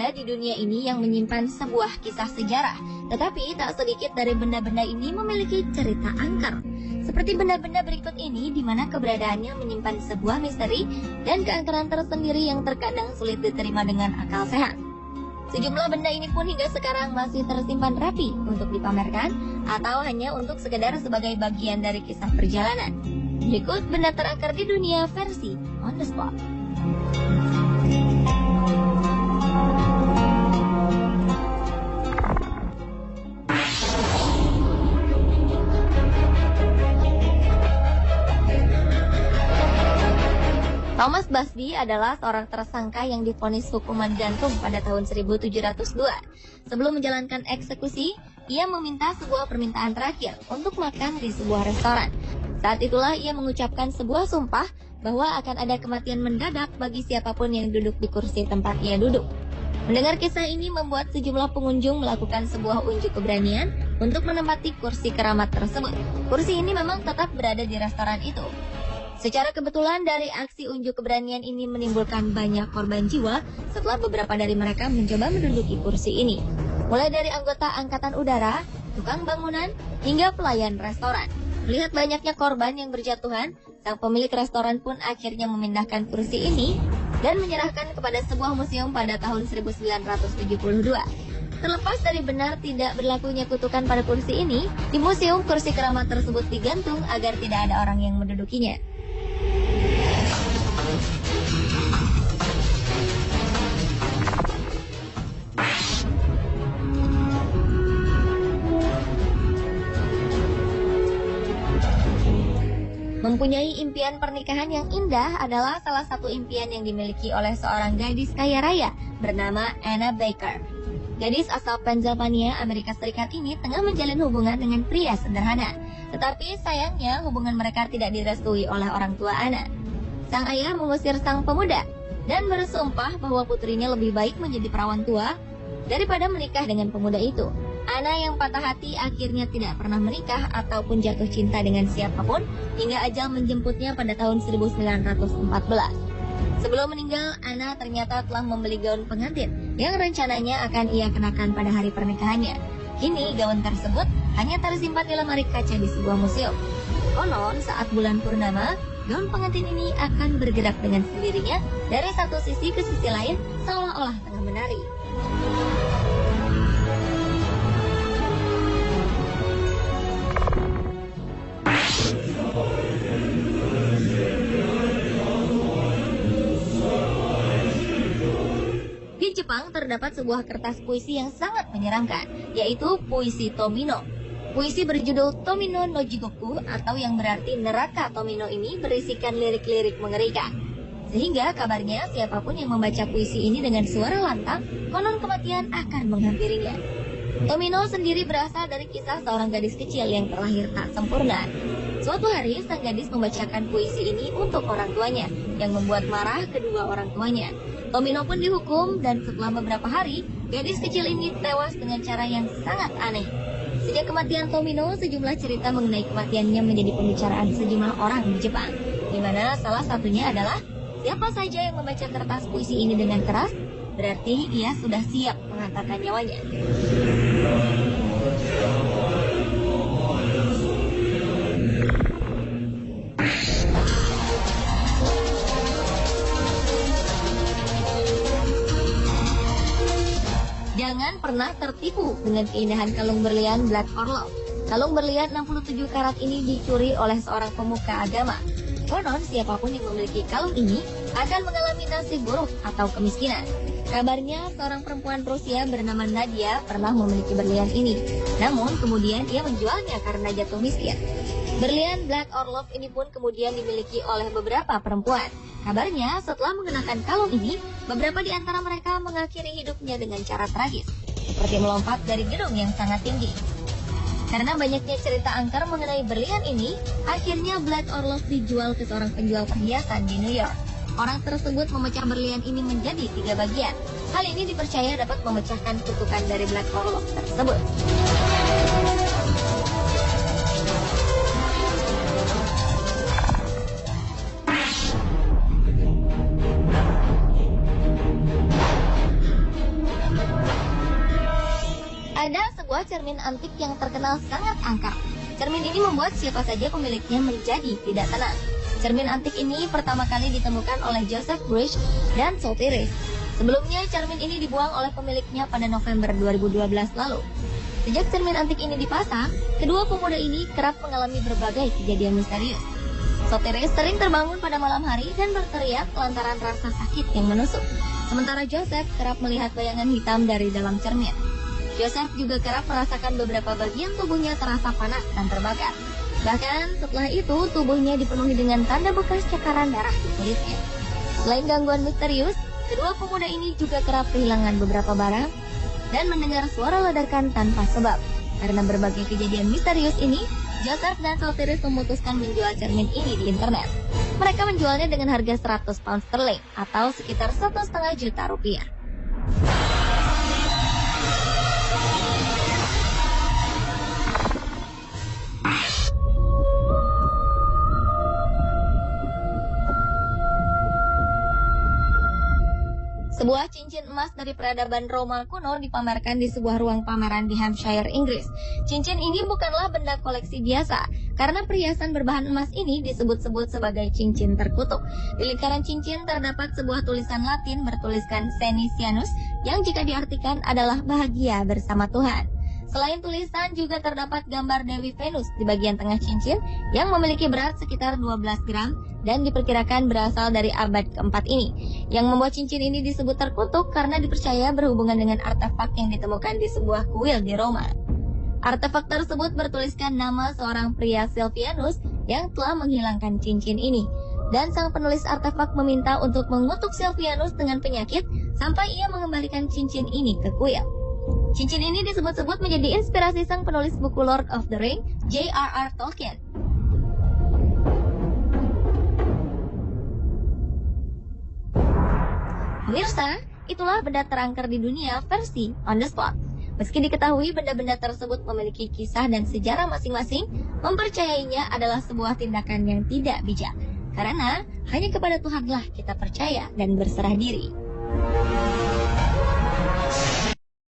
benda di dunia ini yang menyimpan sebuah kisah sejarah, tetapi tak sedikit dari benda-benda ini memiliki cerita angker. Seperti benda-benda berikut ini, di mana keberadaannya menyimpan sebuah misteri dan keangkeran tersendiri yang terkadang sulit diterima dengan akal sehat. Sejumlah benda ini pun hingga sekarang masih tersimpan rapi untuk dipamerkan atau hanya untuk sekedar sebagai bagian dari kisah perjalanan. Berikut benda terangker di dunia versi On The Spot. Thomas Busby adalah seorang tersangka yang divonis hukuman gantung pada tahun 1702. Sebelum menjalankan eksekusi, ia meminta sebuah permintaan terakhir untuk makan di sebuah restoran. Saat itulah ia mengucapkan sebuah sumpah bahwa akan ada kematian mendadak bagi siapapun yang duduk di kursi tempat ia duduk. Mendengar kisah ini membuat sejumlah pengunjung melakukan sebuah unjuk keberanian untuk menempati kursi keramat tersebut. Kursi ini memang tetap berada di restoran itu. Secara kebetulan dari aksi unjuk keberanian ini menimbulkan banyak korban jiwa setelah beberapa dari mereka mencoba menduduki kursi ini. Mulai dari anggota angkatan udara, tukang bangunan, hingga pelayan restoran. Melihat banyaknya korban yang berjatuhan, sang pemilik restoran pun akhirnya memindahkan kursi ini dan menyerahkan kepada sebuah museum pada tahun 1972. Terlepas dari benar tidak berlakunya kutukan pada kursi ini, di museum kursi keramat tersebut digantung agar tidak ada orang yang mendudukinya. Mempunyai impian pernikahan yang indah adalah salah satu impian yang dimiliki oleh seorang gadis kaya raya bernama Anna Baker. Gadis asal Pennsylvania, Amerika Serikat ini tengah menjalin hubungan dengan pria sederhana. Tetapi sayangnya hubungan mereka tidak direstui oleh orang tua Anna. Sang ayah mengusir sang pemuda dan bersumpah bahwa putrinya lebih baik menjadi perawan tua daripada menikah dengan pemuda itu. Anna yang patah hati akhirnya tidak pernah menikah ataupun jatuh cinta dengan siapapun hingga ajal menjemputnya pada tahun 1914. Sebelum meninggal, Anna ternyata telah membeli gaun pengantin yang rencananya akan ia kenakan pada hari pernikahannya. Kini gaun tersebut hanya tersimpan di lemari kaca di sebuah museum. Konon saat bulan purnama, gaun pengantin ini akan bergerak dengan sendirinya dari satu sisi ke sisi lain seolah-olah tengah menari. Di Jepang terdapat sebuah kertas puisi yang sangat menyeramkan, yaitu puisi Tomino. Puisi berjudul Tomino no Jigoku atau yang berarti neraka Tomino ini berisikan lirik-lirik mengerikan. Sehingga kabarnya siapapun yang membaca puisi ini dengan suara lantang, konon kematian akan menghampirinya. Tomino sendiri berasal dari kisah seorang gadis kecil yang terlahir tak sempurna. Suatu hari sang gadis membacakan puisi ini untuk orang tuanya, yang membuat marah kedua orang tuanya. Tomino pun dihukum dan setelah beberapa hari, gadis kecil ini tewas dengan cara yang sangat aneh. Sejak kematian Tomino, sejumlah cerita mengenai kematiannya menjadi pembicaraan sejumlah orang di Jepang, di mana salah satunya adalah siapa saja yang membaca kertas puisi ini dengan keras, berarti ia sudah siap mengantarkan nyawanya. Jangan pernah tertipu dengan keindahan kalung berlian Black Orlov. Kalung berlian 67 karat ini dicuri oleh seorang pemuka agama. Konon siapapun yang memiliki kalung ini akan mengalami nasib buruk atau kemiskinan. Kabarnya seorang perempuan Rusia bernama Nadia pernah memiliki berlian ini. Namun kemudian ia menjualnya karena jatuh miskin. Berlian Black Orlov ini pun kemudian dimiliki oleh beberapa perempuan. Kabarnya setelah mengenakan kalung ini, beberapa di antara mereka mengakhiri hidupnya dengan cara tragis, seperti melompat dari gedung yang sangat tinggi. Karena banyaknya cerita angker mengenai berlian ini, akhirnya Black Orlov dijual ke seorang penjual perhiasan di New York. Orang tersebut memecah berlian ini menjadi 3 bagian. Hal ini dipercaya dapat memecahkan kutukan dari Black Orlov tersebut. cermin antik yang terkenal sangat angker. Cermin ini membuat siapa saja pemiliknya menjadi tidak tenang. Cermin antik ini pertama kali ditemukan oleh Joseph Bruce dan Sotheby's. Sebelumnya, cermin ini dibuang oleh pemiliknya pada November 2012 lalu. Sejak cermin antik ini dipasang, kedua pemuda ini kerap mengalami berbagai kejadian misterius. Sotheby's sering terbangun pada malam hari dan berteriak lantaran rasa sakit yang menusuk. Sementara Joseph kerap melihat bayangan hitam dari dalam cermin. Joseph juga kerap merasakan beberapa bagian tubuhnya terasa panas dan terbakar. Bahkan setelah itu, tubuhnya dipenuhi dengan tanda bekas cakaran darah di kulitnya. Selain gangguan misterius, kedua pemuda ini juga kerap kehilangan beberapa barang dan mendengar suara ledakan tanpa sebab. Karena berbagai kejadian misterius ini, Joseph dan Sotheby's memutuskan menjual cermin ini di internet. Mereka menjualnya dengan harga 100 pound sterling atau sekitar 1,5 juta rupiah. Sebuah cincin emas dari peradaban Roma kuno dipamerkan di sebuah ruang pameran di Hampshire, Inggris. Cincin ini bukanlah benda koleksi biasa, karena perhiasan berbahan emas ini disebut-sebut sebagai cincin terkutuk. Di lingkaran cincin terdapat sebuah tulisan Latin bertuliskan Senisianus, yang jika diartikan adalah bahagia bersama Tuhan. Selain tulisan, juga terdapat gambar Dewi Venus di bagian tengah cincin yang memiliki berat sekitar 12 gram dan diperkirakan berasal dari abad keempat ini. Yang membuat cincin ini disebut terkutuk karena dipercaya berhubungan dengan artefak yang ditemukan di sebuah kuil di Roma. Artefak tersebut bertuliskan nama seorang pria Silvianus yang telah menghilangkan cincin ini. Dan sang penulis artefak meminta untuk mengutuk Silvianus dengan penyakit sampai ia mengembalikan cincin ini ke kuil. Cincin ini disebut-sebut menjadi inspirasi sang penulis buku Lord of the Ring, J.R.R. Tolkien. Pemirsa, itulah benda terangker di dunia versi On The Spot. Meski diketahui benda-benda tersebut memiliki kisah dan sejarah masing-masing, mempercayainya adalah sebuah tindakan yang tidak bijak. Karena hanya kepada Tuhanlah kita percaya dan berserah diri.